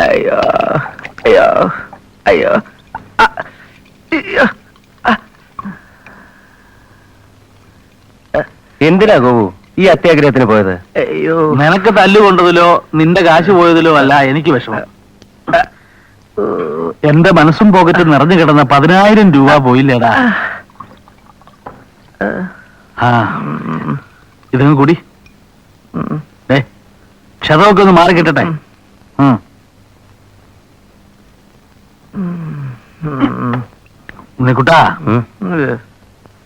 അയ്യോ അയ്യോ അയ്യോ എന്തിനാ ഗോപു ഈ അത്യാഗ്രഹത്തിന് പോയത്? അയ്യോ, നിനക്ക് തല്ലുകൊണ്ടതിലോ നിന്റെ കാശ് പോയതിലോ അല്ല എനിക്ക് വിഷമം. എന്റെ മനസ്സും പോക്കറ്റ് നിറഞ്ഞു കിടന്ന 10,000 രൂപ പോയില്ലേടാ. ആ ഇതങ്ങ് കൂടി ക്ഷതമൊക്കെ ഒന്ന് മാറി കിട്ടട്ടെ. ഉണ്ണിക്കുട്ടാ,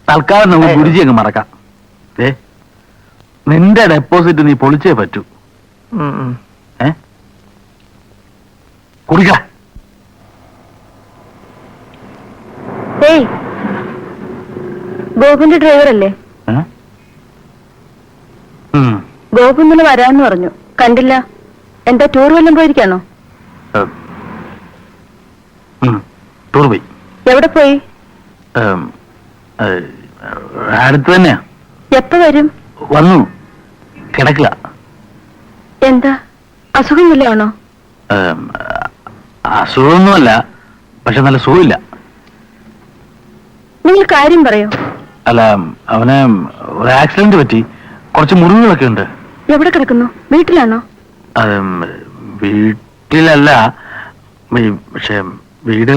തൽക്കാലം നമുക്ക് ഗുരുജി അങ്ങ് മറക്കാം. നിന്റെ ഡെപ്പോസിറ്റ് നീ പൊളിച്ചേ പറ്റൂ. കുടിക്ക. ഗോപുന്റെ ഡ്രൈവർ അല്ലേ? ഗോപു ഇന്നലെ വരാന്ന് പറഞ്ഞു, കണ്ടില്ല. എന്താ ടൂർ വല്ലതും പോയിരിക്കാണോ? ടൂർ പോയി. എവിടെ പോയി? അടുത്ത് തന്നെയാ. എപ്പോ വരും? വന്നു, കിടക്കില്ല. എന്താ അസുഖം വല്ലതാണോ? അസുഖമൊന്നുമല്ല, പക്ഷെ നല്ല സുഖമില്ല. നിങ്ങൾ കാര്യം പറയോ? അല്ല, അവന് ഒരു ആക്സിഡന്റ് പറ്റി, കുറച്ച് മുറിവുകളൊക്കെ ഉണ്ട്. എവിടെ കിടക്കുന്നു? വീട്ടിലാണോ? വീട്ടിലല്ല, പക്ഷെ വീട്.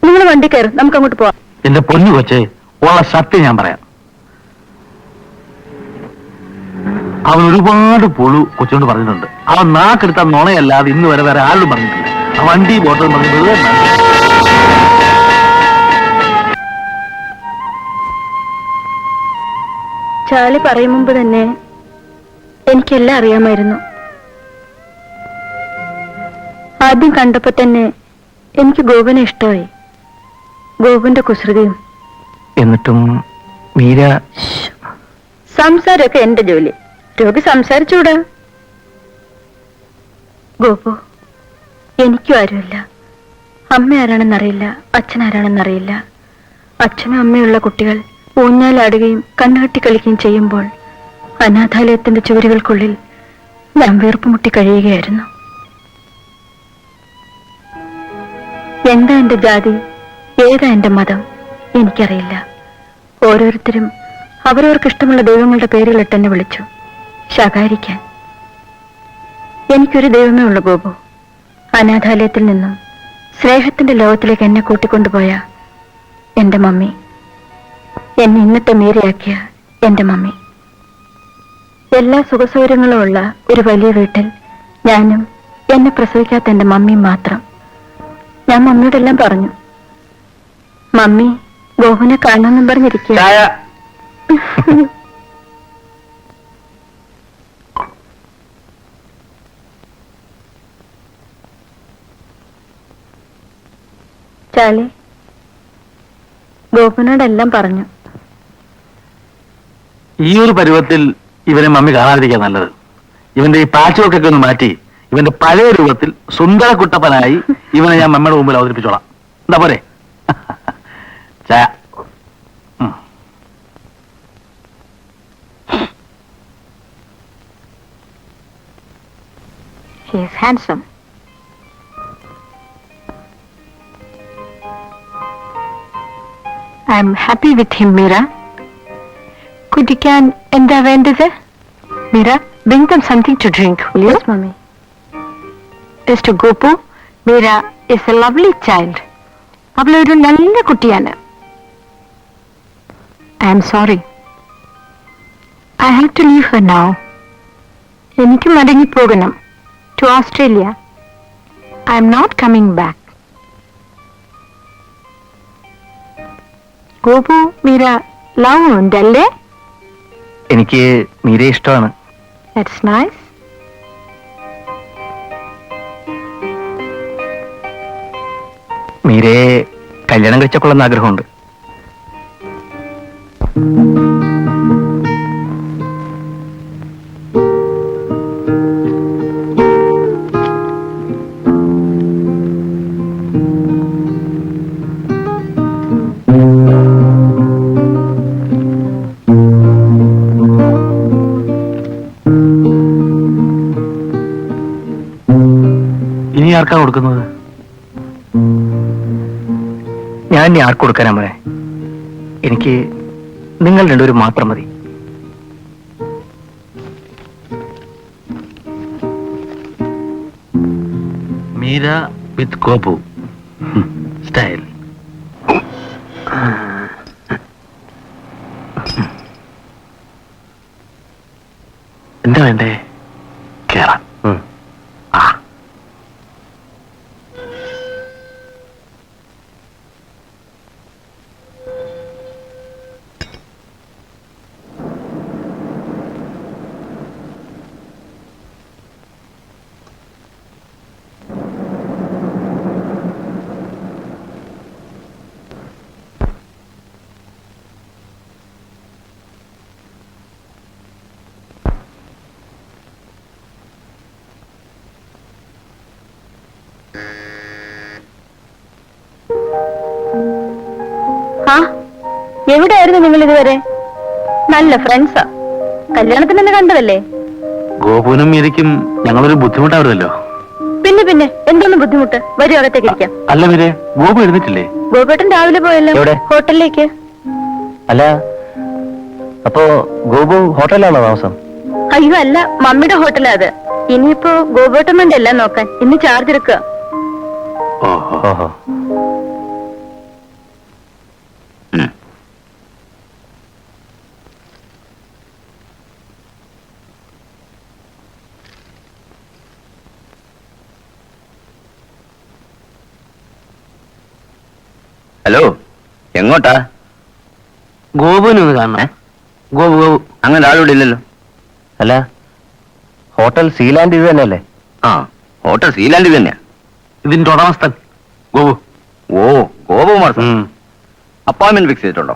നിങ്ങൾ വണ്ടി കയറും, നമുക്ക് അങ്ങോട്ട് പോവാം. എന്റെ പൊന്നു കൊച്ചേ, ഉള്ള സത്യം ഞാൻ പറയാം. അവൻ ഒരുപാട് പുഴു കൊച്ചുകൊണ്ട് പറഞ്ഞിട്ടുണ്ട്. അവൻ നാക്കെടുത്ത നുണയല്ലാതെ ഇന്ന് വരെ വേറെ ആരും പറഞ്ഞിട്ടില്ല. ആ വണ്ടി ബോട്ടം പറഞ്ഞത് ചാളി പറയും മുമ്പ് തന്നെ എനിക്കെല്ലാം അറിയാമായിരുന്നു. ആദ്യം കണ്ടപ്പോ തന്നെ എനിക്ക് ഗോപനെ ഇഷ്ടമായി. ഗോപന്റെ കുസൃതിയും. എന്നിട്ടും മീര. സംസാരമൊക്കെ എന്റെ ജോലി. രോഗി സംസാരിച്ചൂടാ. ഗോപു, എനിക്കും ആരുമില്ല. അമ്മ ആരാണെന്നറിയില്ല, അച്ഛനാരാണെന്നറിയില്ല. അച്ഛനും അമ്മയുള്ള കുട്ടികൾ ഊഞ്ഞാലാടുകയും കണ്ണുകെട്ടി കളിക്കുകയും ചെയ്യുമ്പോൾ അനാഥാലയത്തിന്റെ ചുവരുകൾക്കുള്ളിൽ ഞാൻ വീർപ്പുമുട്ടി കഴിയുകയായിരുന്നു. എന്താ എന്റെ ജാതി, ഏതാ എന്റെ മതം എനിക്കറിയില്ല. ഓരോരുത്തരും അവരവർക്കിഷ്ടമുള്ള ദൈവങ്ങളുടെ പേരുകളിട്ട് എന്നെ വിളിച്ചു ശകാരിക്കാൻ. എനിക്കൊരു ദൈവമേ ഉള്ളു ഗോപു. അനാഥാലയത്തിൽ നിന്നും സ്നേഹത്തിന്റെ ലോകത്തിലേക്ക് എന്നെ കൂട്ടിക്കൊണ്ടുപോയ എന്റെ മമ്മി, എന്നെ ഇന്നത്തെ മീരയാക്കിയ എന്റെ മമ്മി. എല്ലാ സുഖസൗകര്യങ്ങളും ഉള്ള ഒരു വലിയ വീട്ടിൽ ഞാനും എന്നെ പ്രസവിക്കാത്ത എന്റെ മമ്മിയും മാത്രം. ഞാൻ മമ്മിയോടെല്ലാം പറഞ്ഞു. മമ്മി ഗോപുനെ കാണണമെന്നും പറഞ്ഞിരിക്കുക. ചാലി ഗോപുനോടെല്ലാം പറഞ്ഞു. ഈ ഒരു പരുവത്തിൽ ഇവനെ മമ്മി കാണാതിരിക്കാൻ നല്ലത്. ഇവന്റെ ഈ പാച്ചുവൊക്കെ ഒന്ന് മാറ്റി ഇവന്റെ പഴയ രൂപത്തിൽ സുന്ദര കുട്ടപ്പനായി ഇവനെ ഞാൻ മമ്മയുടെ മുമ്പിൽ അവതരിപ്പിച്ചോളാം. എന്താ പോരെ? ചായ. He is handsome. I am happy with him, Meera. കുടിക്കാൻ എന്താ വേണ്ടത്? Meera, bring them something to drink, will you? Yes, Mummy. Mr. Gopu, Meera is a lovely child. അവളൊരു നല്ല കുട്ടിയാണ്. I am sorry. I have to leave her now. എനിക്ക് മടങ്ങിപ്പോകണം. To Australia. I am not coming back. Gopu, Meera love ഉണ്ടല്ലേ? എനിക്ക് മീരയെ ഇഷ്ടമാണ്. That's nice. മീരയെ കല്യാണം കഴിച്ചപ്പോഴെന്ന് ആഗ്രഹമുണ്ട്. നീ ആർക്കാ കൊടുക്കുന്നത്? ഞാൻ ഇനി ആർക്ക് കൊടുക്കാനാ മോനെ? എനിക്ക് നിങ്ങൾ രണ്ടുപേരും മാത്രം മതി. മീര വിത്ത് കോപ്പു സ്റ്റൈൽ. എന്താ വേണ്ടേ? കേറാം. ആ ആ, എവിടെയായിരുന്നു നിങ്ങൾ ഇതുവരെ? നല്ല ഫ്രണ്ട്സാ. കല്യാണത്തിന് തന്നെ കണ്ടതല്ലേ? ഗോപുവിനും മീരയ്ക്കും ഞങ്ങളൊരു ബുദ്ധിമുട്ടാവരുതല്ലോ. പിന്നെ പിന്നെ എന്തൊന്നും ബുദ്ധിമുട്ട്? വരൂ, അകത്തേക്ക് ഇരിക്കാം. അല്ല മീരെ, ഗോപു എഴുന്നിട്ടില്ലേ? ഗോപേട്ടൻ രാവിലെ പോയല്ലോ. എവിടെ? ഹോട്ടലിലേക്ക്. അല്ല, അപ്പോ ഗോപു ഹോട്ടലിലാണോ താമസം? അയ്യോ അല്ല, മമ്മിയുടെ ഹോട്ടലാ അത്. ഇനിയിപ്പോ ഗോപേട്ടൻ വേണ്ട എല്ലാം നോക്കാൻ. ഇന്ന് ചാർജ് എടുക്കുക. ഓഹോ. ഓഹോ. ഹലോ, എങ്ങോട്ടാ? ഗോപുവിനെ ഒന്ന് കാണണം. ഗോപു ഗോപു. അങ്ങനെ ആളിവിടെ ഇല്ലല്ലോ. അല്ല, ഹോട്ടൽ സീലാൻഡ് ഇത് തന്നെയല്ലേ? ആ, ഹോട്ടൽ സീലാൻഡ് തന്നെയാ. ഇതിന്റെ ഉടമസ്ഥൻ ഗോപു. ഓ, ഗോപകുമാർ സാർ. അപ്പോയിന്റ്മെന്റ് ഫിക്സ് ചെയ്തിട്ടുണ്ടോ?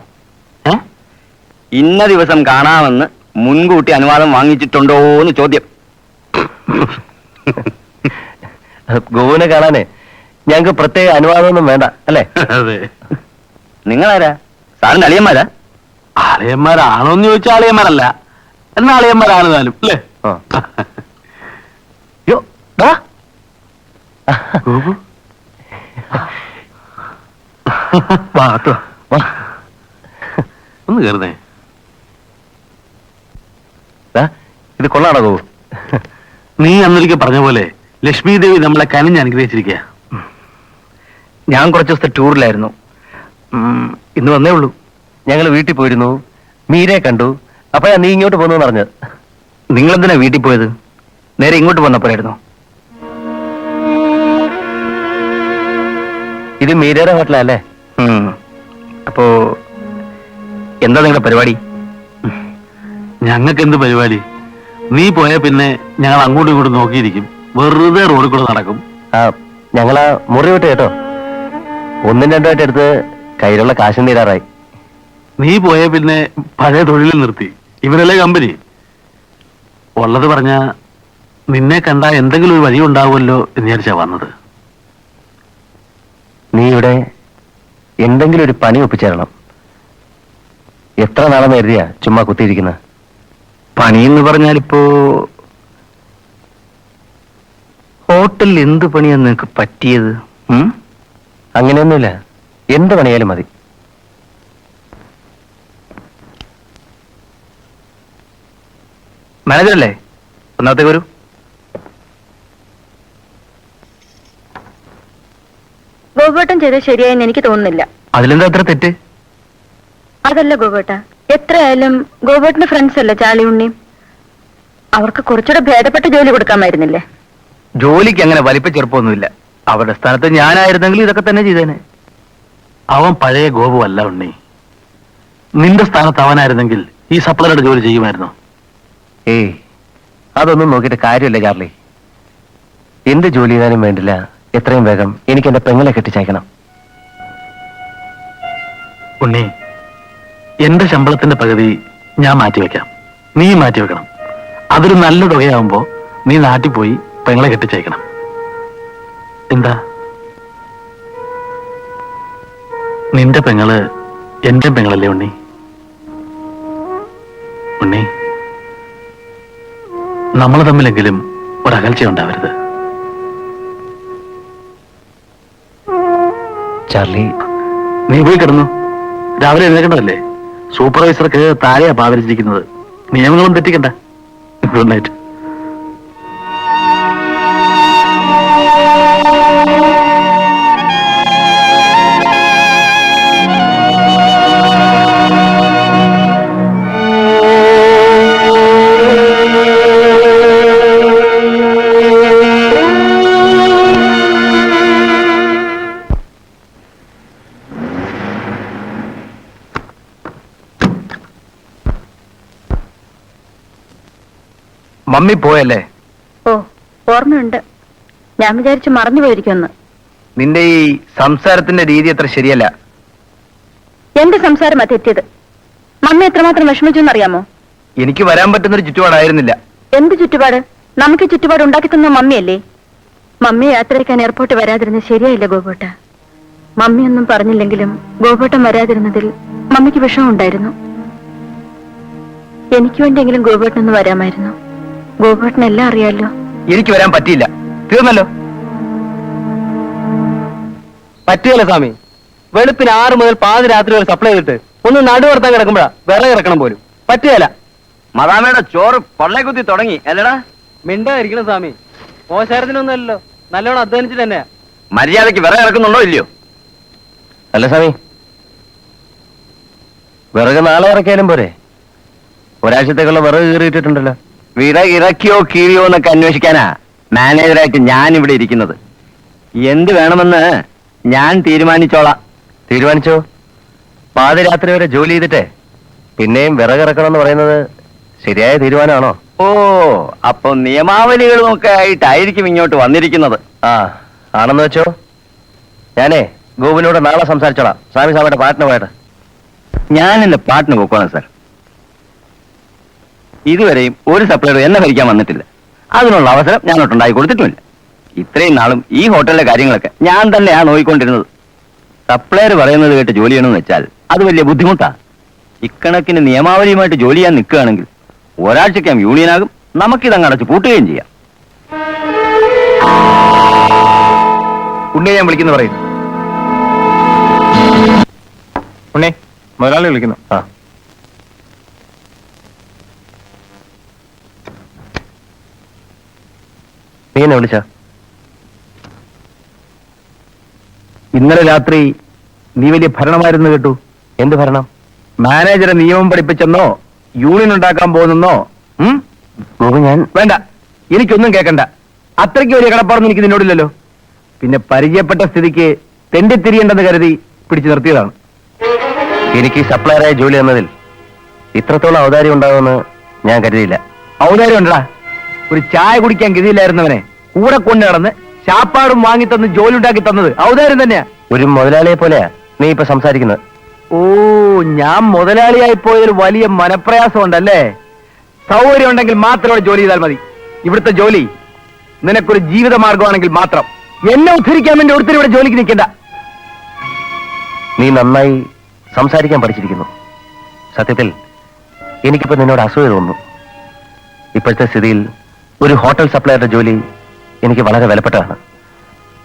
ഇന്ന ദിവസം കാണാമെന്ന് മുൻകൂട്ടി അനുവാദം വാങ്ങിച്ചിട്ടുണ്ടോ എന്ന് ചോദ്യം. ഗോപുവിനെ കാണാനേ ഞങ്ങൾക്ക് പ്രത്യേക അനുവാദമൊന്നും വേണ്ട അല്ലേ? അതെ. നിങ്ങളാരാ? സാറിന്റെ അളിയന്മാരാ? ആളിയന്മാരാണോന്ന് ചോദിച്ചാൽ ആളിയന്മാരല്ല, എന്നാ ആളിയന്മാരാണ് താനും അല്ലേ? യോ, ദാ. ഗോപു വാ, അകത്ത് വാ. വാ. ഒന്ന് കയറുന്നേ. ദാ, ഇത് കൊള്ളാണോ ഗോപു? നീ അന്നൊരിക്കൽ പറഞ്ഞ പോലെ ലക്ഷ്മി ദേവി നമ്മളെ കനിഞ്ഞ് അനുഗ്രഹിച്ചിരിക്കുക. ഞാൻ കുറച്ച് ദിവസത്തെ ടൂറിലായിരുന്നു. ഇന്ന് വന്നേ ഉള്ളൂ. ഞങ്ങൾ വീട്ടിൽ പോയിരുന്നു, മീരയെ കണ്ടു. അപ്പോഴാ നീ ഇങ്ങോട്ട് പോന്നു പറഞ്ഞത്. നിങ്ങളെന്തിനാ വീട്ടിൽ പോയത്? നേരെ ഇങ്ങോട്ട് വന്നപ്പോഴായിരുന്നു. ഇത് മീരയുടെ ഹോട്ടലല്ലേ? അപ്പോ എന്താ നിങ്ങളുടെ പരിപാടി? ഞങ്ങൾക്ക് എന്ത് പരിപാടി? നീ പോയ പിന്നെ ഞങ്ങൾ അങ്ങോട്ടും ഇങ്ങോട്ടും നോക്കിയിരിക്കും, വെറുതെ റോഡിൽ കൂടെ നടക്കും. ഞങ്ങളാ മുറി വിട്ട് കേട്ടോ. ഒന്നും രണ്ടുമായിട്ട് എടുത്ത് കയ്യിലുള്ള കാശും തീരാറായി. നീ പോയ പിന്നെ പഴയ തൊഴിൽ നിർത്തി. ഇവരല്ലേ കമ്പനി. ഉള്ളത് പറഞ്ഞ നിന്നെ കണ്ടാ എന്തെങ്കിലും ഒരു വഴി ഉണ്ടാവുമല്ലോ എന്ന് വിചാരിച്ചാ വന്നത്. നീ ഇവിടെ എന്തെങ്കിലും ഒരു പണി ഒപ്പിച്ചേരണം. എത്ര നാളെന്ന് കരുതിയാ ചുമ്മാ കുത്തിയിരിക്കുന്ന? പണിയെന്ന് പറഞ്ഞാലിപ്പോ ഹോട്ടലിൽ എന്ത് പണിയാ നിനക്ക് പറ്റിയത്? അങ്ങനെയൊന്നുമില്ല, എന്ത് പണിയാലും മതി. മാനേജറല്ലേ? ഒന്നാമത്തേക്ക് വരൂ. ഗോപേട്ടൻ ചെയ്തത് ശരിയായെന്ന് എനിക്ക് തോന്നുന്നില്ല. അതിലെന്താ അത്ര തെറ്റ്? അതല്ല ഗോപേട്ട, എത്രയായാലും ഗോപേട്ടന്റെ ഫ്രണ്ട്സ് അല്ലേ ചാളി ഉണ്ണിയും. അവർക്ക് കുറച്ചുകൂടെ ഭേദപ്പെട്ട ജോലി കൊടുക്കാമായിരുന്നില്ലേ? ജോലിക്ക് അങ്ങനെ വലിപ്പ ചെറുപ്പമൊന്നുമില്ല. അവരുടെ സ്ഥാനത്ത് ഞാനായിരുന്നെങ്കിൽ ഇതൊക്കെ തന്നെ ചെയ്തേനെ. അവൻ പഴയ ഗോപു അല്ല ഉണ്ണി. നിന്റെ സ്ഥാനത്ത് അവനായിരുന്നെങ്കിൽ ഈ സപ്ലൈയുടെ ജോലി ചെയ്യുമായിരുന്നു. ഏയ്, അതൊന്നും നോക്കിയിട്ട് കാര്യമില്ല ചാർലി. എന്ത് ജോലി ചെയ്യാനും വേണ്ടില്ല, എത്രയും വേഗം എനിക്ക് എന്റെ പെങ്ങളെ കെട്ടിച്ചയക്കണം. ഉണ്ണി, എന്റെ ശമ്പളത്തിന്റെ പകുതി ഞാൻ മാറ്റിവെക്കാം, നീ മാറ്റിവെക്കണം. അതൊരു നല്ല തുകയാവുമ്പോ നീ നാട്ടിൽ പോയി പെങ്ങളെ കെട്ടിച്ചയക്കണം. എന്താ? നിന്റെ പെങ്ങള് എന്റെ പെങ്ങളല്ലേ ഉണ്ണി? ഉണ്ണി, നമ്മൾ തമ്മിലെങ്കിലും ഒരകൽച്ച ഉണ്ടാവരുത്. ചാർലി, നീ പോയി കിടന്നു. രാവിലെ എഴുന്നേക്കണ്ടതല്ലേ? സൂപ്പർവൈസർക്ക് താഴെയാ പാവരിച്ചിരിക്കുന്നത്. നിയമങ്ങളും തെറ്റിക്കണ്ട. Good night. മമ്മി പോയല്ലേ? ഓ, ഓർമ്മയുണ്ട്. ഞാൻ വിചാരിച്ചു മറന്നു പോയിരിക്കുമെന്ന്. നിന്റെ ഈ സംസാരത്തിന്റെ രീതി അത്ര ശരിയല്ല. എന്റെ സംസാരമാ തെറ്റിയത്. മമ്മി എത്രമാത്രം വിഷമിച്ചു എന്നറിയാമോ? എനിക്ക് വരാൻ പറ്റുന്നൊരു ചുറ്റുപാടായിരുന്നില്ല. എന്ത് ചുറ്റുപാട്? നമുക്ക് ഈ ചുറ്റുപാട് ഉണ്ടാക്കി തന്ന മമ്മിയല്ലേ. മമ്മി യാത്രയ്ക്കാൻ എയർപോർട്ട് വരാതിരുന്നത് ശരിയായില്ല ഗോപേട്ട. മമ്മിയൊന്നും പറഞ്ഞില്ലെങ്കിലും ഗോപേട്ടൻ വരാതിരുന്നതിൽ മമ്മിക്ക് വിഷമമുണ്ടായിരുന്നു. എനിക്ക് വേണ്ടിയെങ്കിലും ഗോപേട്ടനൊന്ന് വരാമായിരുന്നു. ഗോപേട്ടനെല്ലാം അറിയാലോ. എനിക്ക് വരാൻ പറ്റിയില്ല. തീർന്നല്ലോ. പറ്റുകയല്ല സ്വാമി. വെളുപ്പിന് 6 മുതൽ പാതിരാത്രി വരെ സപ്ലൈ ചെയ്തിട്ട് ഒന്ന് നടുവർത്താൻ കിടക്കുമ്പോഴാ വിറക് ഇറക്കണം പോലും. പറ്റുകയല്ല. മദാമയുടെ ചോറ് പൊള്ളെ കുത്തി തുടങ്ങി അല്ലടാ. മിണ്ടായിരിക്കണം സ്വാമി. മോശാരത്തിനൊന്നുമല്ലോ, നല്ലോണം അധ്വാനിച്ചിട്ട് തന്നെയാ. മര്യാദയ്ക്ക് വിറക് ഇറക്കുന്നുണ്ടോ ഇല്ലയോ? അല്ല സ്വാമി, വിറക് നാളെ ഇറക്കിയാലും പോരെ? ഒരാഴ്ചത്തേക്കുള്ള വിറക് കീറിയിട്ടിട്ടുണ്ടല്ലോ. വിറക് ഇറക്കിയോ കീറിയോ എന്നൊക്കെ അന്വേഷിക്കാനാ മാനേജറായിട്ട് ഞാൻ ഇവിടെ ഇരിക്കുന്നത്. എന്ത് വേണമെന്ന് ഞാൻ തീരുമാനിച്ചോളാം. തീരുമാനിച്ചോ? പാതിരാത്രി വരെ ജോലി ചെയ്തിട്ടേ പിന്നെയും വിറകിറക്കണമെന്ന് പറയുന്നത് ശരിയായ തീരുമാനമാണോ? ഓ, അപ്പൊ നിയമാവലികളും ഒക്കെ ആയിട്ടായിരിക്കും ഇങ്ങോട്ട് വന്നിരിക്കുന്നത്. ആ, ആണെന്ന് വെച്ചോ. ഞാനേ ഗോവിനോട് നാളെ സംസാരിച്ചോളാം. സ്വാമി സ്വാമിയുടെ പാട്ടിന് പോയിട്ട്. ഞാൻ എന്റെ പാട്ടിന് പോക്കോണം സാർ. ഇതുവരെയും ഒരു സപ്ലൈർ എന്നെ ഭരിക്കാൻ വന്നിട്ടില്ല. അതിനുള്ള അവസരം ഞാൻ ഒട്ടുണ്ടായി കൊടുത്തിട്ടുമില്ല. ഇത്രയും നാളും ഈ ഹോട്ടലിലെ കാര്യങ്ങളൊക്കെ ഞാൻ തന്നെയാണ് നോക്കിക്കൊണ്ടിരുന്നത്. സപ്ലൈർ പറയുന്നത് കേട്ട് ജോലി ചെയ്യണമെന്ന് വെച്ചാൽ അത് വലിയ ബുദ്ധിമുട്ടാണ്. ഇക്കണക്കിന് നിയമാവലിയുമായിട്ട് ജോലി ചെയ്യാൻ നിൽക്കുകയാണെങ്കിൽ ഒരാഴ്ചയ്ക്കാം യൂണിയനാകും. നമുക്കിതങ്ങ് അടച്ച് പൂട്ടുകയും ചെയ്യാം. ഉണ്ണിയെ ഞാൻ വിളിക്കുന്നു പറയും. ഉണ്ണി, മുതലാളി വിളിക്കുന്നു. ആ, നീ എന്നെ വിളിച്ച? ഇന്നലെ രാത്രി നീ വലിയ ഭരണമായിരുന്നു കേട്ടു. എന്ത് ഭരണം? മാനേജറെ നിയമം പഠിപ്പിച്ചെന്നോ യൂണിയൻ ഉണ്ടാക്കാൻ പോകുന്നെന്നോ? ഞാൻ വേണ്ട, എനിക്കൊന്നും കേൾക്കണ്ട. അത്രയ്ക്ക് വലിയ കടപ്പാടൊന്നും എനിക്ക് നിന്നോടില്ലല്ലോ. പിന്നെ പരിചയപ്പെട്ട സ്ഥിതിക്ക് തെണ്ടിത്തിരിയേണ്ടെന്ന് കരുതി പിടിച്ചു നിർത്തിയതാണ്. എനിക്ക് സപ്ലയറായ ജോലി എന്നതിൽ ഇത്രത്തോളം ഔദാര്യം ഉണ്ടാകുമെന്ന് ഞാൻ കരുതിയില്ല. ഔദാര്യം ഉണ്ടടാ. ഒരു ചായ കുടിക്കാൻ ഗതിയില്ലായിരുന്നവനെ കൂടെ കൊണ്ട് നടന്ന് ചാപ്പാടും വാങ്ങിത്തന്ന് ജോലി ഉണ്ടാക്കി തന്നത് ഔദാര്യം തന്നെയാ. ഒരു മുതലാളിയെ പോലെയാ നീ ഇപ്പൊ സംസാരിക്കുന്നത്. ഓ, ഞാൻ മുതലാളിയായി പോയതിൽ വലിയ മനപ്രയാസം ഉണ്ടല്ലേ? സൗകര്യം ഉണ്ടെങ്കിൽ മാത്രം ഇവിടെ ജോലി ചെയ്താൽ മതി. ഇവിടുത്തെ ജോലി നിനക്കൊരു ജീവിത മാർഗമാണെങ്കിൽ മാത്രം. എന്നെ ഉദ്ധരിക്കാൻ വേണ്ടി ഒരുത്തരും ഇവിടെ ജോലിക്ക് നിൽക്കണ്ട. നീ നന്നായി സംസാരിക്കാൻ പഠിച്ചിരിക്കുന്നു. സത്യത്തിൽ എനിക്കിപ്പോ നിന്നോട് അസൂയ തോന്നുന്നു. ഇപ്പോഴത്തെ സ്ഥിതിയിൽ ഒരു ഹോട്ടൽ സപ്ലയറുടെ ജോലി എനിക്ക് വളരെ വിലപ്പെട്ടതാണ്.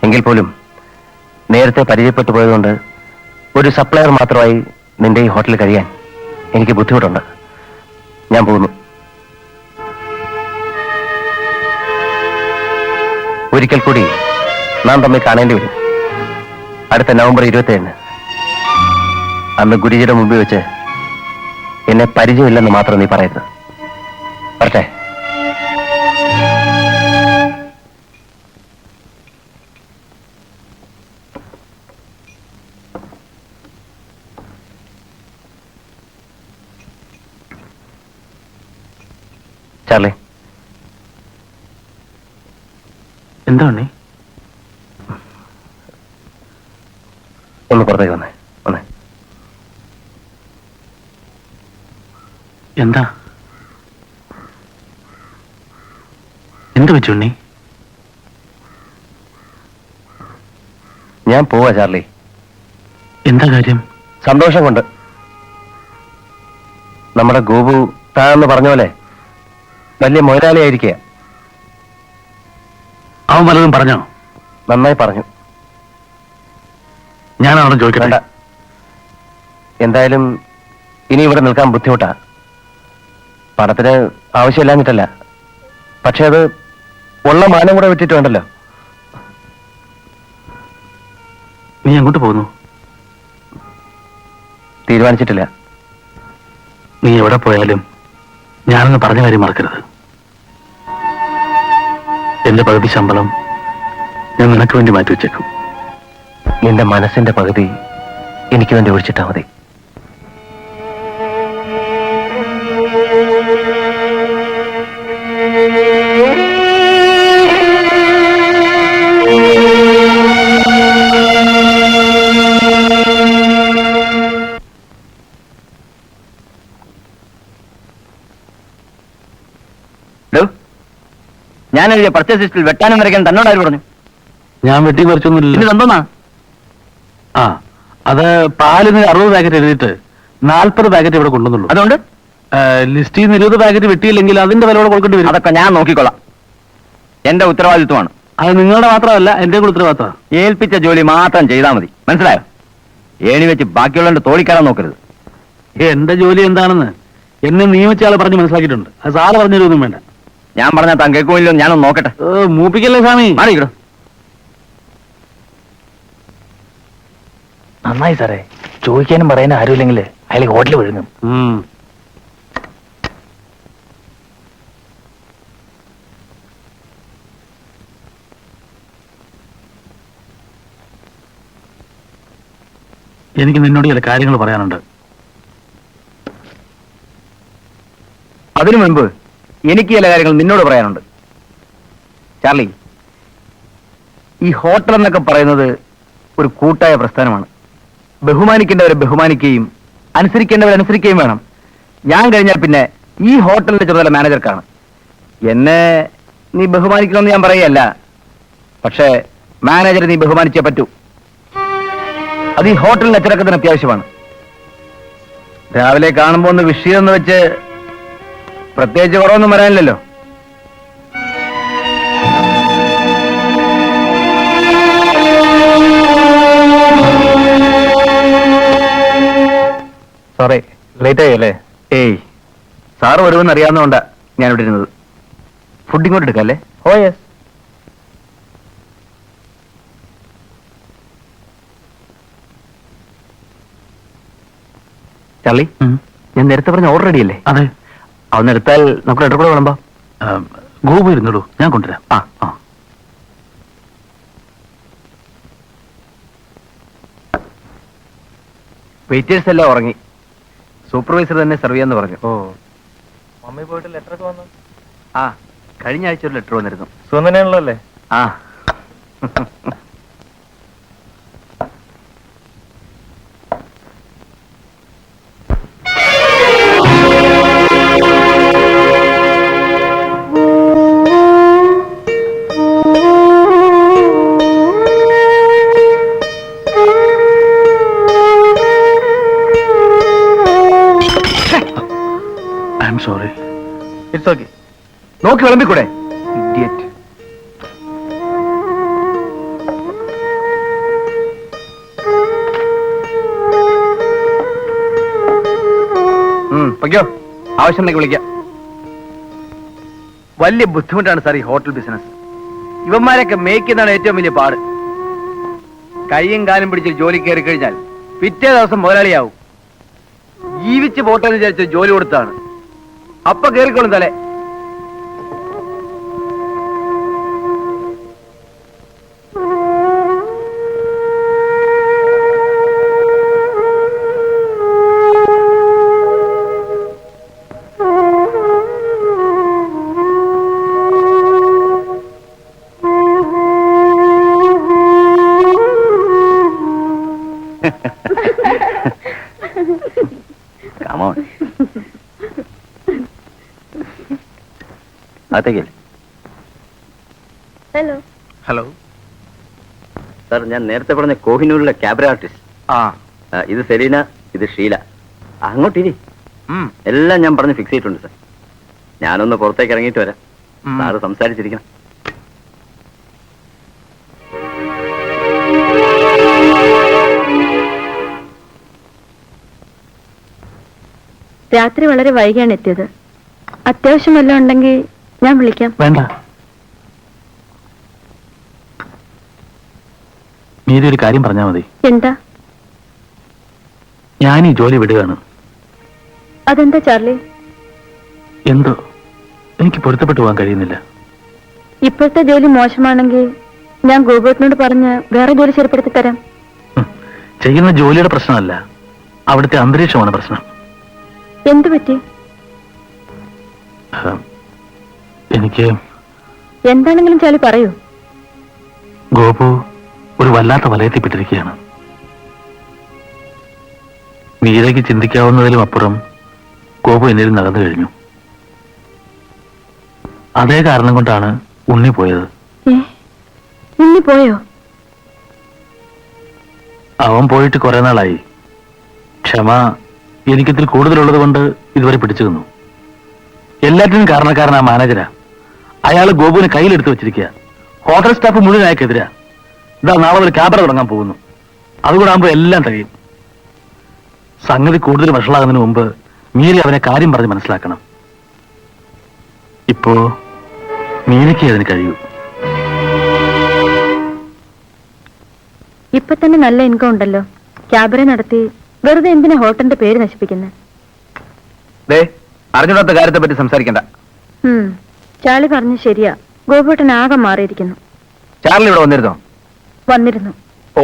എങ്കിൽ പോലും നേരത്തെ പരിചയപ്പെട്ടു പോയതുകൊണ്ട് ഒരു സപ്ലയർ മാത്രമായി നിന്റെ ഈ ഹോട്ടലിൽ കഴിയാൻ എനിക്ക് ബുദ്ധിമുട്ടുണ്ട്. ഞാൻ പോകുന്നു. ഒരിക്കൽ കൂടി നാം തമ്മിൽ കാണേണ്ടി വരും. അടുത്ത നവംബർ 27. അന്ന് ഗുരുജിയുടെ മുമ്പിൽ വെച്ച് എന്നെ പരിചയമില്ലെന്ന് മാത്രം നീ പറയരുത്. വരട്ടെ. ചാർലി, എന്താ ഉണ്ണി? ഒന്ന് പുറത്തേക്ക് വന്നേ. വന്നേ. എന്താ എന്ത് വെച്ചു ഉണ്ണി? ഞാൻ പോവാ ചാർലി. എന്താ കാര്യം? സന്തോഷം കൊണ്ട്. നമ്മുടെ ഗോപു താന്ന് പറഞ്ഞ പോലെ വലിയ മുതലാളിയായിരിക്കുക. അവൻ വല്ലതും പറഞ്ഞോ? നന്നായി പറഞ്ഞു. ഞാൻ അവിടെ ചോദിക്കട്ടെ. വേണ്ട. എന്തായാലും ഇനി ഇവിടെ നിൽക്കാൻ ബുദ്ധിമുട്ടാ. പണത്തിന് ആവശ്യമില്ലാഞ്ഞിട്ടല്ല, പക്ഷെ അത് ഉള്ള മാനം കൂടെ വിട്ടിട്ട് വേണ്ടല്ലോ. നീ എങ്ങോട്ട് പോകുന്നു? തീരുമാനിച്ചിട്ടില്ല. നീ എവിടെ പോയാലും ഞാനൊന്ന് പറഞ്ഞ കാര്യം മറക്കരുത്. എന്റെ പകുതി ശമ്പളം ഞാൻ നിനക്ക് വേണ്ടി മാറ്റി വെച്ചേക്കും. നിന്റെ മനസ്സിന്റെ പകുതി എനിക്ക് വേണ്ടി ഒഴിച്ചിട്ടാ മതി. ഞാൻ എഴുതിയ പർച്ചേസ് ലിസ്റ്റിൽ വെട്ടാനും വരയ്ക്കാൻ തന്നോട് ആര് പറഞ്ഞു? ഞാൻ വെട്ടി കുറച്ചൊന്നുമില്ല. ഇത് എന്തോന്നാ? ആ, അത് പാലിന് 60 പാക്കറ്റ് എഴുതിയിട്ട് 40 പാക്കറ്റ് ഇവിടെ കൊണ്ടുവന്നുള്ളൂ. അതുകൊണ്ട് ലിസ്റ്റിൽ നിന്ന് 20 പാക്കറ്റ് വെട്ടിയില്ലെങ്കിൽ അതിന്റെ വില കൂടെ കൊടുക്കേണ്ടി വരും. അതൊക്കെ ഞാൻ നോക്കിക്കൊള്ളാം. എന്റെ ഉത്തരവാദിത്വമാണ്. അത് നിങ്ങളുടെ മാത്രമല്ല, എന്റെ കൂടെ ഉത്തരവാദിത്തമാണ്. ഏൽപ്പിച്ച ജോലി മാത്രം ചെയ്താൽ മതി, മനസ്സിലായോ? ഏണി വെച്ച് ബാക്കിയുള്ളവന്റെ തോളിക്കാരാൻ നോക്കരുത്. എന്റെ ജോലി എന്താണെന്ന് എന്നെ നിയമിച്ച ആളെ പറഞ്ഞ് മനസ്സിലാക്കിയിട്ടുണ്ട്. അത് സാറ് പറഞ്ഞൊന്നും വേണ്ട. ഞാൻ പറഞ്ഞാൽ താൻ കേൾക്കുമില്ലോ, ഞാനൊന്ന് നോക്കട്ടെ. മൂപ്പിക്കല്ലേ സ്വാമി. മാറിയിക്കടോ. നന്നായി സാറേ, ചോദിക്കാനും പറയാനും ആരുമില്ലെങ്കിൽ അയാൾ ഹോട്ടലിൽ വിഴുങ്ങും. എനിക്ക് നിന്നോട് ചില കാര്യങ്ങൾ പറയാനുണ്ട്. അതിനു മുൻപ് എനിക്ക് ചില കാര്യങ്ങൾ നിന്നോട് പറയാനുണ്ട്. ചാർലി, ഈ ഹോട്ടൽ എന്നൊക്കെ പറയുന്നത് ഒരു കൂട്ടായ പ്രസ്ഥാനമാണ്. ബഹുമാനിക്കേണ്ടവരെ ബഹുമാനിക്കുകയും അനുസരിക്കേണ്ടവരെ അനുസരിക്കുകയും വേണം. ഞാൻ കഴിഞ്ഞാൽ പിന്നെ ഈ ഹോട്ടലിന്റെ ചുമതല മാനേജർക്കാണ്. എന്നെ നീ ബഹുമാനിക്കണമെന്ന് ഞാൻ പറയുകയല്ല, പക്ഷേ മാനേജറെ നീ ബഹുമാനിച്ചേ പറ്റൂ. അത് ഈ ഹോട്ടലിന്റെ അച്ചടക്കത്തിന് അത്യാവശ്യമാണ്. രാവിലെ കാണുമ്പോൾ ഒന്ന് വിഷയം എന്ന് വെച്ച് പ്രത്യേകിച്ച് കുറവൊന്നും വരാനില്ലല്ലോ. Sorry, late ആയല്ലേ? ഏയ്, സാറ് വരുമെന്ന് അറിയാവുന്നതുകൊണ്ടാ ഞാൻ ഇവിടെ ഇരുന്നത്. ഫുഡ് ഇങ്ങോട്ട് എടുക്കല്ലേ? ഓ യെസ്. ചാർലി, ഞാൻ നേരത്തെ പറഞ്ഞ ഓർഡർ റെഡിയല്ലേ? അതെ. അതൊന്ന് എടുത്താൽ നമുക്ക് ലെറ്റർ കൂടെ വിളമ്പാം. ഗോപു ഇരുന്നുള്ളൂ, ഞാൻ കൊണ്ടുവരാം. ആ. വെയിറ്റേഴ്സ് എല്ലാം ഉറങ്ങി. സൂപ്പർവൈസർ തന്നെ സെർവ് ചെയ്യാന്ന് പറഞ്ഞു. ഓ, മമ്മി പോയിട്ട് ലെറ്റർ ഒക്കെ വന്നു? ആ, കഴിഞ്ഞ ആഴ്ച ഒരു ലെറ്റർ വന്നിരുന്നു. സുഖം തന്നെയാണല്ലോ അല്ലേ? ആ. സോറി. It's okay. നോക്കി വിളമ്പിക്കൂടെ? ഇഡിയറ്റ്. പൊയ്ക്കോ, ആവശ്യമുണ്ടെങ്കിൽ വിളിക്കാം. വലിയ ബുദ്ധിമുട്ടാണ് സാർ ഈ ഹോട്ടൽ ബിസിനസ്. ഇവന്മാരൊക്കെ മേയ്ക്കുന്നതാണ് ഏറ്റവും വലിയ പാട്. കൈയും കാലും പിടിച്ച് ജോലി കയറി കഴിഞ്ഞാൽ പിറ്റേ ദിവസം മുതലാളിയാവും. ജീവിച്ച് പോട്ടെന്ന് വിചാരിച്ച് ജോലി കൊടുത്താണ്. അപ്പൊ കേറിക്കോളും തലേ. Come on. അകത്തേക്കല്ലേ? ഹലോ. ഹലോ സാർ, ഞാൻ നേരത്തെ പറഞ്ഞ കോഹിനൂരിലെ ക്യാബറ ആർട്ടിസ്റ്റ്. ആ, ഇത് സെലീന, ഇത് ഷീല. അങ്ങോട്ടിരി. എല്ലാം ഞാൻ പറഞ്ഞ് ഫിക്സ് ചെയ്തിട്ടുണ്ട് സാർ. ഞാനൊന്ന് പുറത്തേക്ക് ഇറങ്ങിയിട്ട് വരാം. സാറ് സംസാരിച്ചിരിക്കണം. രാത്രി വളരെ വൈകിയാണ് എത്തിയത്. അത്യാവശ്യം വല്ലതും ഉണ്ടെങ്കിൽ ഞാൻ വിളിക്കാം. വേണ്ട, മീരി ഒരു കാര്യം പറഞ്ഞാൽ മതി. എന്താ? ഞാൻ ഈ ജോലി വിടുകയാണ്. അതെന്താ ചാർലി? എന്തോ എനിക്ക് പൊരുത്തപ്പെട്ടു പോകാൻ കഴിയുന്നില്ല. ഇപ്പോഴത്തെ ജോലി മോശമാണെങ്കിൽ ഞാൻ ഗോപുരത്തിനോട് പറഞ്ഞ് വേറെ ജോലി ശരിപ്പെടുത്തി തരാം. ചെയ്യുന്ന ജോലിയുടെ പ്രശ്നമല്ല, അവിടുത്തെ അന്തരീക്ഷമാണ് പ്രശ്നം. എന്തു പറ്റി? എനിക്ക് എന്താണെങ്കിലും ചാലി പറയൂ. ഗോപു ഒരു വല്ലാത്ത വലയത്തിൽപ്പെട്ടിരിക്കുകയാണ്. മീരയ്ക്ക് ചിന്തിക്കാവുന്നതിലും അപ്പുറം ഗോപു എന്നിൽ നടന്നു കഴിഞ്ഞു. അതേ കാരണം കൊണ്ടാണ് ഉണ്ണി പോയത്. ഉണ്ണി പോയോ? അവൻ പോയിട്ട് കുറെ നാളായി. ക്ഷമ എനിക്കിതിൽ കൂടുതലുള്ളത് കൊണ്ട് ഇതുവരെ പിടിച്ചു നിന്നു. എല്ലാറ്റിനും കാരണക്കാരൻ ആ മാനേജരാ. അയാൾ ഗോപുവിനെ കയ്യിലെടുത്ത് വെച്ചിരിക്കുക. ഹോട്ടൽ സ്റ്റാഫ് മുഴുവൻ അയാൾക്കെതിരാ. ഇതാ നാളെ ഒരു ക്യാമറ തുടങ്ങാൻ പോകുന്നു. അതുകൂടെ ആകുമ്പോൾ എല്ലാം കഴിയും. സംഗതി കൂടുതൽ വഷളാകുന്നതിന് മുമ്പ് മീരി അവനെ കാര്യം പറഞ്ഞ് മനസ്സിലാക്കണം. ഇപ്പോ മീരയ്ക്ക് അതിന് കഴിയൂ. ഇപ്പൊ തന്നെ നല്ല ഇൻകം ഉണ്ടല്ലോ. ക്യാബറ നടത്തി വെറുതെ എന്തിനാ ഹോട്ടലിന്റെ പേര് നശിപ്പിക്കുന്നത്? അറിഞ്ഞിടാത്ത കാര്യത്തെ പറ്റി സംസാരിക്കണ്ട. ചാർലി പറഞ്ഞു ശരിയാ. ഗോപുട്ടൻ ആകെ മാറിയിരിക്കുന്നു. ചാർലി ഇവിടെ വന്നിരുന്നോ? വന്നിരുന്നു. ഓ,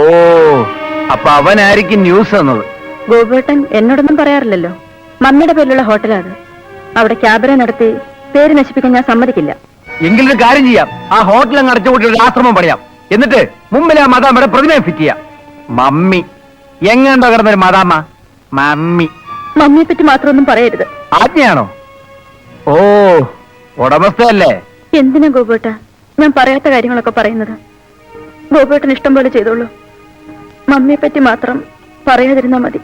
അപ്പൊ അവനായിരിക്കും ന്യൂസ് തന്നത്. ഗോപുട്ടൻ എന്നോടൊന്നും പറയാറില്ലല്ലോ. മമ്മിയുടെ പേരിലുള്ള ഹോട്ടലാ അത്. അവിടെ ക്യാബറ നടത്തി പേര് നശിപ്പിക്കാൻ ഞാൻ സമ്മതിക്കില്ല. എങ്കിലൊരു കാര്യം ചെയ്യാം, ആ ഹോട്ടൽ അങ്ങ് അടച്ചുകൂട്ടി ഒരു ആശ്രമം പണിയാം. എന്നിട്ട് മുമ്പിൽ ആ മദാമ്മയുടെ പ്രതിമയെ ഫിറ്റ് ചെയ്യാം. മമ്മി എങ്ങാണ്ടോ കിടന്നൊരു മദാമ്മ. മമ്മി മമ്മിയെ പറ്റി മാത്രമൊന്നും പറയരുത്. ആജ്ഞയാണോ? ഓ, ഉടമസ്ഥയല്ലേ? എന്തിനാ ഗോപുട്ട ഞാൻ പറയാത്ത കാര്യങ്ങളൊക്കെ പറയുന്നത്? ഗോപുട്ടൻ ഇഷ്ടം പോലെ ചെയ്തോളൂ. മമ്മിയെ പറ്റി മാത്രം പറയാതിരുന്നാ മതി.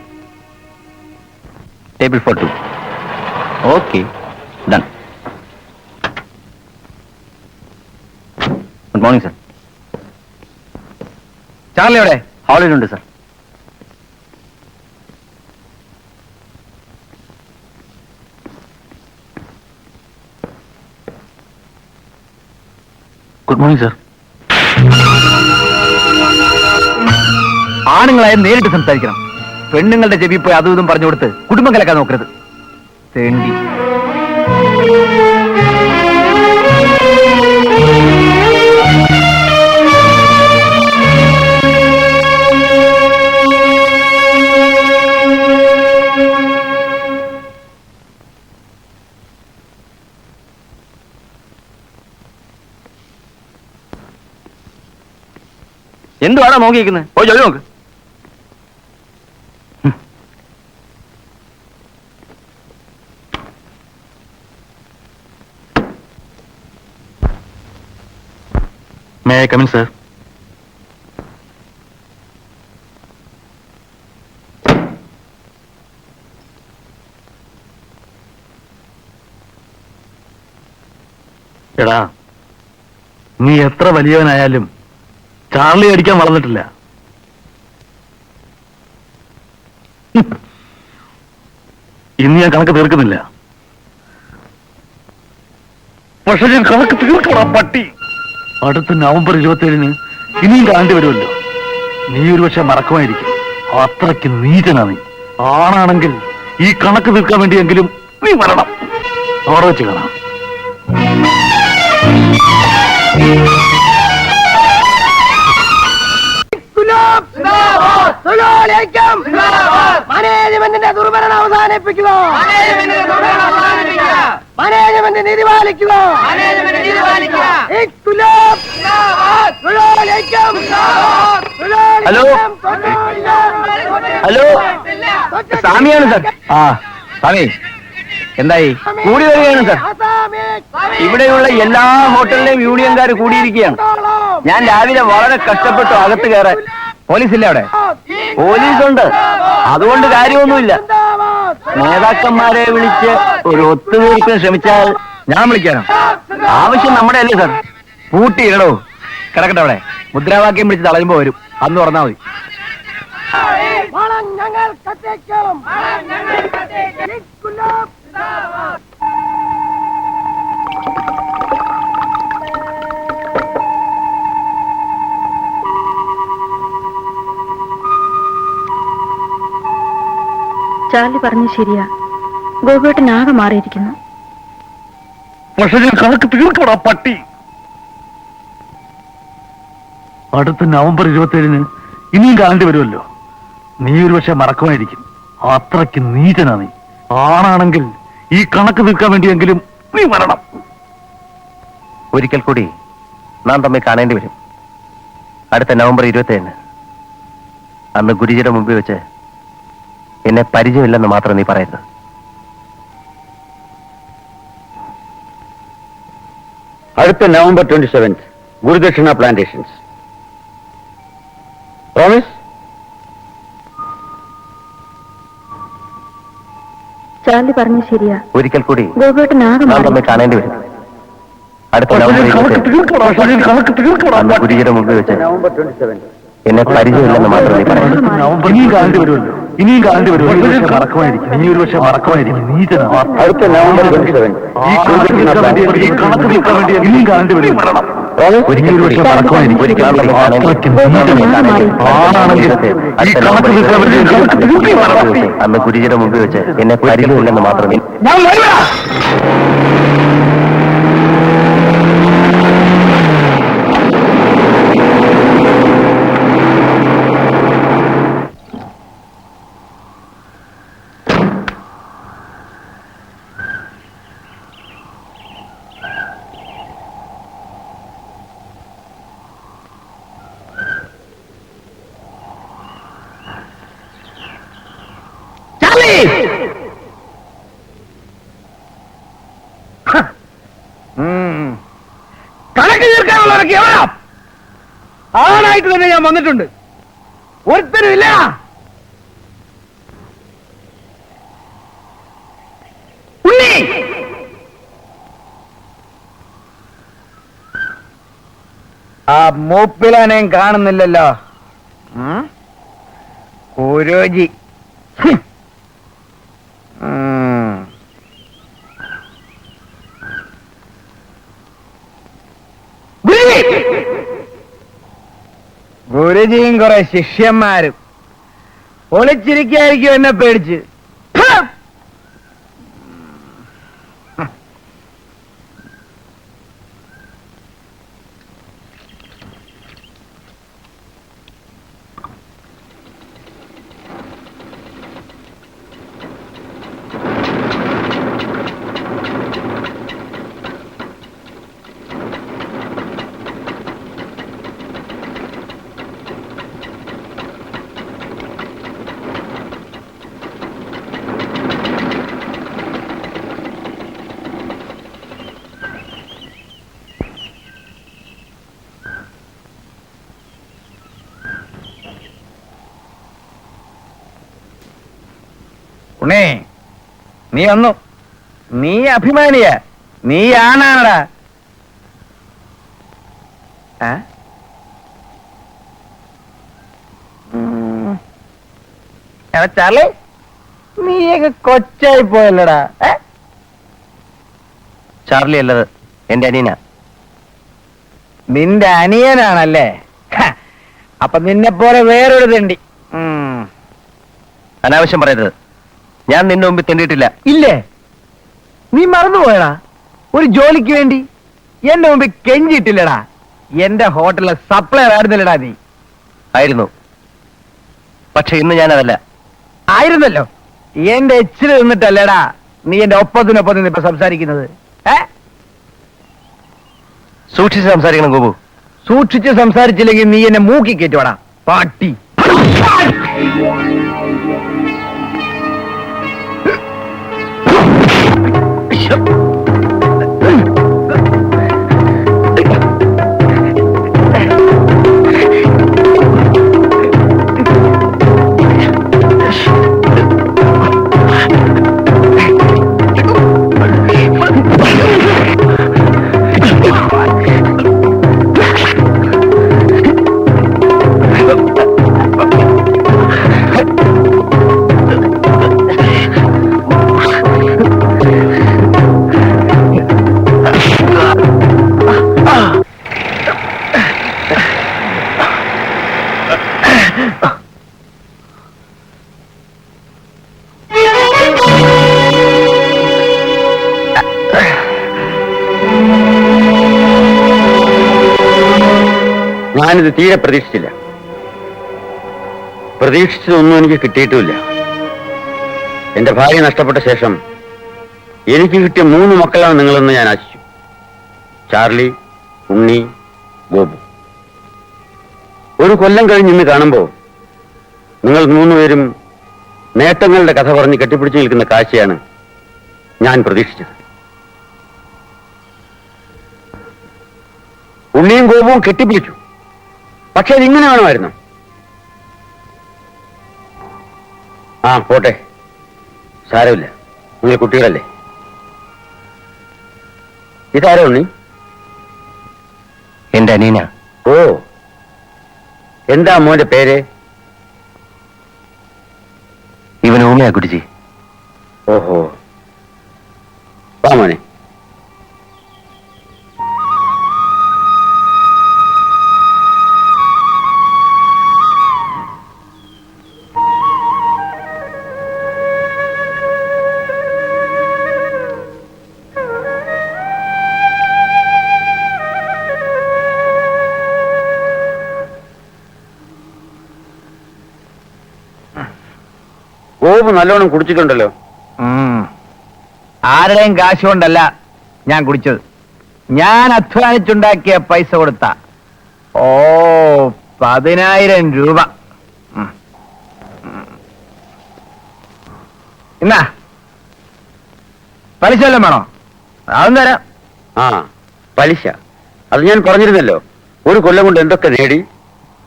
Table for 2. Okay, done. Good morning sir. Charlie എവിടെ? ഹാളിലുണ്ട് സർ. Good morning sir. ആണുങ്ങളായ നേരിട്ട് സംസാരിക്കണം. പെണ്ണുങ്ങളുടെ ചെവി പോയി അതും ഇതും പറഞ്ഞു കൊടുത്ത് കുടുംബം കലക്കാൻ നോക്കരുത്. തേണ്ടി എന്തുവാടാ നോക്കിയിരിക്കുന്നത്? പോയി ജോലി നോക്ക്. May I come in, sir? എടാ, നീ എത്ര വലിയവനായാലും ചാർലി അടിക്കാൻ വളർന്നിട്ടില്ല. ഇന്ന് ഞാൻ കണക്ക് തീർക്കുന്നില്ല. പക്ഷെ ഞാൻ കണക്ക് തീർക്കണം പട്ടി. അടുത്ത നവംബർ 27-ന് ഇനിയും കാണേണ്ടി വരുമല്ലോ. നീ ഒരുപക്ഷെ മറക്കുമായിരിക്കും. അത്രയ്ക്ക് നീചനാ നീ. ആണാണെങ്കിൽ ഈ കണക്ക് തീർക്കാൻ വേണ്ടിയെങ്കിലും നീ മരണം. അവിടെ വെച്ച് കാണാം. മാനേജ്മെന്റിന്റെ ദുർഭരണം അവസാനിപ്പിക്കുക. മാനേജ്മെന്റ് നീതി പാലിക്കുക. ഹലോ ഹലോ, സ്വാമിയാണ് സർ. ആ സ്വാമി, എന്തായി? കൂടി വരികയാണ് സർ. ഇവിടെയുള്ള എല്ലാ ഹോട്ടലിലെയും യൂണിയൻകാർ കൂടിയിരിക്കുകയാണ്. ഞാൻ രാവിലെ വളരെ കഷ്ടപ്പെട്ടു അകത്ത് കയറാൻ. പോലീസില്ല അവിടെ? പോലീസുണ്ട്, അതുകൊണ്ട് കാര്യമൊന്നുമില്ല. നേതാക്കന്മാരെ വിളിച്ച് ഒരു ഒത്തുതീർപ്പിന് ശ്രമിച്ചാൽ ഞാൻ വിളിക്കാനോ? ആവശ്യം നമ്മുടെ അല്ലേ സർ? പൂട്ടിയിടോ. കിടക്കട്ടെ അവിടെ. മുദ്രാവാക്യം വിളിച്ച് തളരുമ്പോ വരും. അന്ന് പറഞ്ഞാൽ മതി. ചാർലി പറഞ്ഞു ശരിയാ, ഗോപേട്ടൻ ആകെ മാറിയിരിക്കുന്നു. പക്ഷെ ഞാൻ കണക്ക് തീർക്കടാ പട്ടി. അടുത്ത നവംബർ 27-ന് ഇനിയും കാണേണ്ടി വരുമല്ലോ. നീ ഒരു പക്ഷെ മറക്കുമായിരിക്കും. അത്രയ്ക്ക് നീചനാ നീ. ആണാണെങ്കിൽ ഈ കണക്ക് തീർക്കാൻ വേണ്ടിയെങ്കിലും നീ മരണം. ഒരിക്കൽ കൂടി നാം തമ്മിൽ കാണേണ്ടി വരും. അടുത്ത നവംബർ 27-ന്. അന്ന് ഗുരുജിയുടെ മുമ്പിൽ വെച്ച് എന്നെ പരിചയമില്ലെന്ന് മാത്രം നീ പറയരുത്. അടുത്ത നവംബർ 27 ഗുരുദക്ഷിണ പ്ലാന്റേഷൻസ്. പ്രോമിസ്? ചാർലി പറഞ്ഞു ശരിയാ, ഒരിക്കൽ കൂടി ഗോപേട്ടൻ ആകെ നാം തമ്മിൽ മാറി. കാണേണ്ടി വരും. അടുത്ത നവംബർ 27 അന്ന് ഗുരുജിയുടെ മുമ്പിൽ വെച്ച് നവംബർ 27 എന്നെ പരിചയമില്ലെന്ന് മാത്രം നീ പറയരുത്. നവംബർ ഇനിയും കാണേണ്ടി വരുമല്ലോ. ഇനിയും കാണേണ്ടി വരുമല്ലോ. മറക്കുമായിരിക്കും. നീ ഒരു പക്ഷെ മറക്കുമായിരിക്കും. നീചനാ. അടുത്ത നവംബർ 27 ഈ കണക്ക് തീർക്കാൻ വേണ്ടി ഇനിയും കാണേണ്ടി വരും. ഒരിക്കൽ കൂടി മറക്കുമായിരിക്കും. ഒരിക്കൽ കൂടി അത്രയ്ക്ക് നീചനാണ്. ആണാണെങ്കിൽ ഈ കണക്ക് തീർക്കാൻ വേണ്ടി അന്ന് ഗുരുജിയുടെ മുമ്പിൽ വെച്ച് എന്നെ പരിചയമില്ലെന്ന് മാത്രം നീ ഞാൻ വരില്ല. കണക്ക് തീർക്കാനുള്ളവരൊക്കെ എവിടാ? ആണായിട്ട് തന്നെ ഞാൻ വന്നിട്ടുണ്ട്. ഒരുത്തരും ഇല്ല. ഉണ്ണി, ആ മൂപ്പിലാനേം കാണുന്നില്ലല്ലോ. കുരോജി. ഗുരുജിയും കുറെ ശിഷ്യന്മാരും ഒളിച്ചിരിക്കായിരിക്കും എന്നെ പേടിച്ച്. ഉണ്ണേ, നീ ഒന്നു, നീ അഭിമാനിയ, നീ ആണാണടാ. ചാർലി, നീയൊക്കെ കൊച്ചായി പോയല്ലടാ. ചാർലി അല്ലത്, എന്റെ അനിയനാ. നിന്റെ അനിയനാണല്ലേ? അപ്പൊ നിന്നെ പോലെ വേറൊരു തെണ്ടി. അനാവശ്യം പറയരുത്. ഞാൻ നിന്റെ മുമ്പിൽ തെണ്ടിയിട്ടില്ല. ഇല്ലേ? നീ മറന്നുപോയടാ. ഒരു ജോലിക്ക് വേണ്ടി എന്റെ മുമ്പിൽ കെഞ്ചിയിട്ടില്ലടാ. എന്റെ ഹോട്ടലിലെ സപ്ലയർ ആയിരുന്നില്ലടാ നീ. ആയിരുന്നു. പക്ഷെ ഇന്ന് ഞാനതല്ല. ആയിരുന്നല്ലോ. എന്റെ എച്ചിൽ നിന്നിട്ടല്ലേടാ നീ എന്റെ ഒപ്പത്തിനൊപ്പം നിന്ന് ഇപ്പൊ സംസാരിക്കുന്നത്. സൂക്ഷിച്ച് സംസാരിക്കണം ഗോപു. സൂക്ഷിച്ച് സംസാരിച്ചില്ലെങ്കിൽ നീ എന്നെ മൂക്കി കയറ്റുവാടാ പാട്ടി. ഞാനിത് തീരെ പ്രതീക്ഷിച്ചില്ല. പ്രതീക്ഷിച്ചതൊന്നും എനിക്ക് കിട്ടിയിട്ടുമില്ല. എന്റെ ഭാര്യ നഷ്ടപ്പെട്ട ശേഷം എനിക്ക് കിട്ടിയ 3 മക്കളാണ് നിങ്ങളെന്ന് ഞാൻ ആശിച്ചു. ചാർലി, ഉണ്ണി, ഗോപു. ഒരു കൊല്ലം കഴിഞ്ഞ് ഇന്ന് കാണുമ്പോൾ നിങ്ങൾ 3 പേരും നേട്ടങ്ങളുടെ കഥ പറഞ്ഞ് കെട്ടിപ്പിടിച്ചു നിൽക്കുന്ന കാഴ്ചയാണ് ഞാൻ പ്രതീക്ഷിച്ചത്. ഉണ്ണിയും ഗോപുവും കെട്ടിപ്പിടിച്ചു. പക്ഷെ അതിങ്ങനെ വേണമായിരുന്നു. ആ പോട്ടെ, സാരമില്ല, നിങ്ങൾ കുട്ടികളല്ലേ. ഇതാരോ ഉണ്ണി? എന്റെ അനീന. ഓ, എന്താ മോന്റെ പേര്? ഇവൻ ഊമയാ ഗുരുജി. ഓഹോ, വാ മോനെ. ഗോപു നല്ലോണം കുടിച്ചിട്ടുണ്ടല്ലോ. ആരുടെയും കാശ് കൊണ്ടല്ല ഞാൻ കുടിച്ചത്. ഞാൻ അധ്വാനിച്ചുണ്ടാക്കിയ പൈസ കൊടുത്ത 10,000 രൂപ. എന്നാ പലിശ വല്ലതും വേണോ? അതും തരാം. ആ, പലിശ. അത് ഞാൻ പറഞ്ഞിരുന്നല്ലോ. ഒരു കൊല്ലം കൊണ്ട് എന്തൊക്കെ നേടി,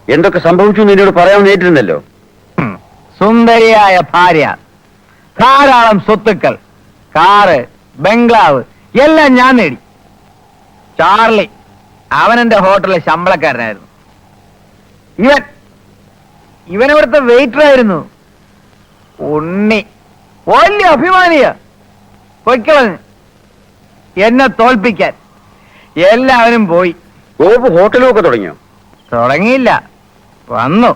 എന്തൊക്കെ സംഭവിച്ചു എന്ന് എന്നോട് പറയാൻ നേരിട്ടിരുന്നല്ലോ. സുന്ദരിയായ ഭാര്യ, ധാരാളം സ്വത്തുക്കൾ, കാറ്, ബംഗ്ലാവ് എല്ലാം ഞാൻ നേടി. ചാർലി, അവനെന്റെ ഹോട്ടലിലെ ശമ്പളക്കാരനായിരുന്നു. ഇവൻ ഇവിടുത്തെ വെയിറ്ററായിരുന്നു. ഉണ്ണി വലിയ അഭിമാനിയ, പൊയ്ക്കളഞ്ഞ് എന്നെ തോൽപ്പിക്കാൻ. എല്ലാവരും പോയി. ഗോപു ഹോട്ടലുമൊക്കെ തുടങ്ങിയോ? തുടങ്ങിയില്ല, വന്നു.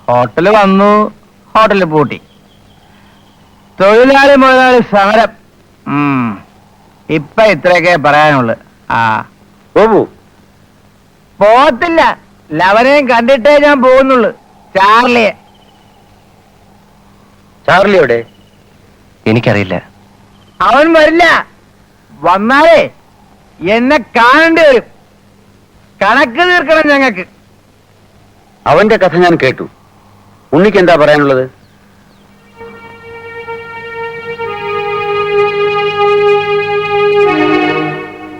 ഹോട്ടല് വന്നു, ഹോട്ടല് പൂട്ടി. തൊഴിലാളി മുതലാളി സമരം. ഇപ്പൊ ഇത്രയൊക്കെ പറയാനുള്ളു. ആ, ഗോപു പോത്തില്ല, ലവനെയും കണ്ടിട്ടേ ഞാൻ പോകുന്നുള്ളു. ചാർലിയെ. ചാർലി എവിടെ? എനിക്കറിയില്ല. അവൻ വരില്ല. വന്നാലേ എന്നെ കാണേണ്ടി വരും. കണക്ക് തീർക്കണം ഞങ്ങൾക്ക്. അവന്റെ കഥ ഞാൻ കേട്ടു. ഉണ്ണിക്ക് എന്താ പറയാനുള്ളത്?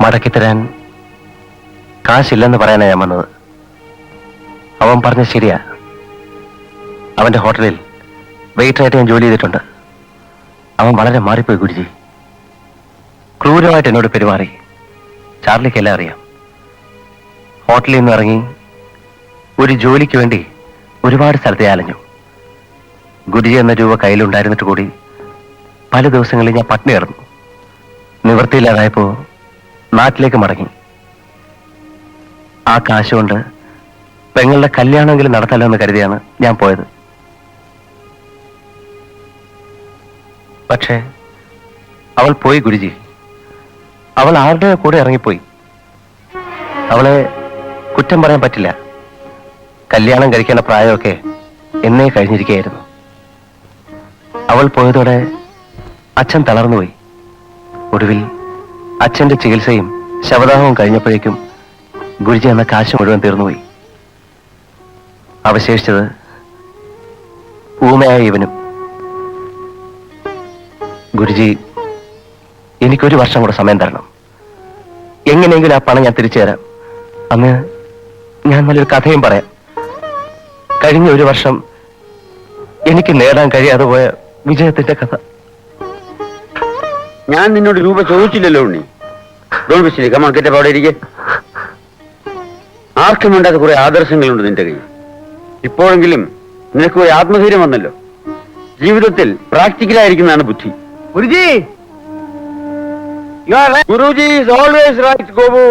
മടക്കിത്തരാൻ കാശില്ലെന്ന് പറയാനാ ഞാൻ വന്നത്. അവൻ പറഞ്ഞ ശരിയാ. അവന്റെ ഹോട്ടലിൽ വെയിറ്ററായിട്ട് ഞാൻ ജോലി ചെയ്തിട്ടുണ്ട്. അവൻ വളരെ മാറിപ്പോയി ഗുരുജി. ക്രൂരമായിട്ട് എന്നോട് പെരുമാറി. ചാർലിക്ക് എല്ലാം അറിയാം. ഹോട്ടലിൽ നിന്ന് ഇറങ്ങി ഒരു ജോലിക്ക് വേണ്ടി ഒരുപാട് സ്ഥലത്തെ അലഞ്ഞു. ഗുരുജി എന്ന രൂപ കയ്യിലുണ്ടായിരുന്നിട്ട് കൂടി പല ദിവസങ്ങളിൽ ഞാൻ പട്ടിണി കിടന്നു. നിവൃത്തിയില്ലാതായപ്പോ നാട്ടിലേക്ക് മടങ്ങി. ആ കാശ് കൊണ്ട് പെങ്ങളുടെ കല്യാണമെങ്കിലും നടത്തല്ലോ എന്ന് കരുതിയാണ് ഞാൻ പോയത്. പക്ഷേ അവൾ പോയി ഗുരുജി. അവൾ ആരുടെ കൂടെ ഇറങ്ങിപ്പോയി. അവളെ കുറ്റം പറയാൻ പറ്റില്ല. കല്യാണം കഴിക്കേണ്ട പ്രായമൊക്കെ എന്നേ കഴിഞ്ഞിരിക്കുകയായിരുന്നു. അവൾ പോയതോടെ അച്ഛൻ തളർന്നുപോയി. ഒടുവിൽ അച്ഛന്റെ ചികിത്സയും ശവദാഹവും കഴിഞ്ഞപ്പോഴേക്കും ഗുരുജി എന്ന കാശ് മുഴുവൻ തീർന്നുപോയി. അവശേഷിച്ചത് ഊമയായ ഇവനും. ഗുരുജി, എനിക്കൊരു വർഷം കൂടെ സമയം തരണം. എങ്ങനെയെങ്കിലും ആ പണം ഞാൻ തിരിച്ചു തരാം. അന്ന് ഞാൻ നല്ലൊരു കഥയും പറയാം. കഴിഞ്ഞ ഒരു വർഷം എനിക്ക് നേടാൻ കഴിയാതെ പോയ വിജയത്തിന്റെ കഥ. ഞാൻ നിന്നോട് രൂപ ചോദിച്ചില്ലല്ലോ Unni. Don't be silly. Come on, get up. അവിടെ ഇരിക്കെ. ആർക്കും വേണ്ടാത്ത കുറെ ആദർശങ്ങളുണ്ട് നിന്റെ കയ്യിൽ. ഇപ്പോഴെങ്കിലും നിനക്ക് ഒരു ആത്മധൈര്യം വന്നല്ലോ. ജീവിതത്തിൽ പ്രാക്ടിക്കലായിരിക്കുന്നതാണ് ബുദ്ധി. Guruji, you are right. Guruji is always right Gopu.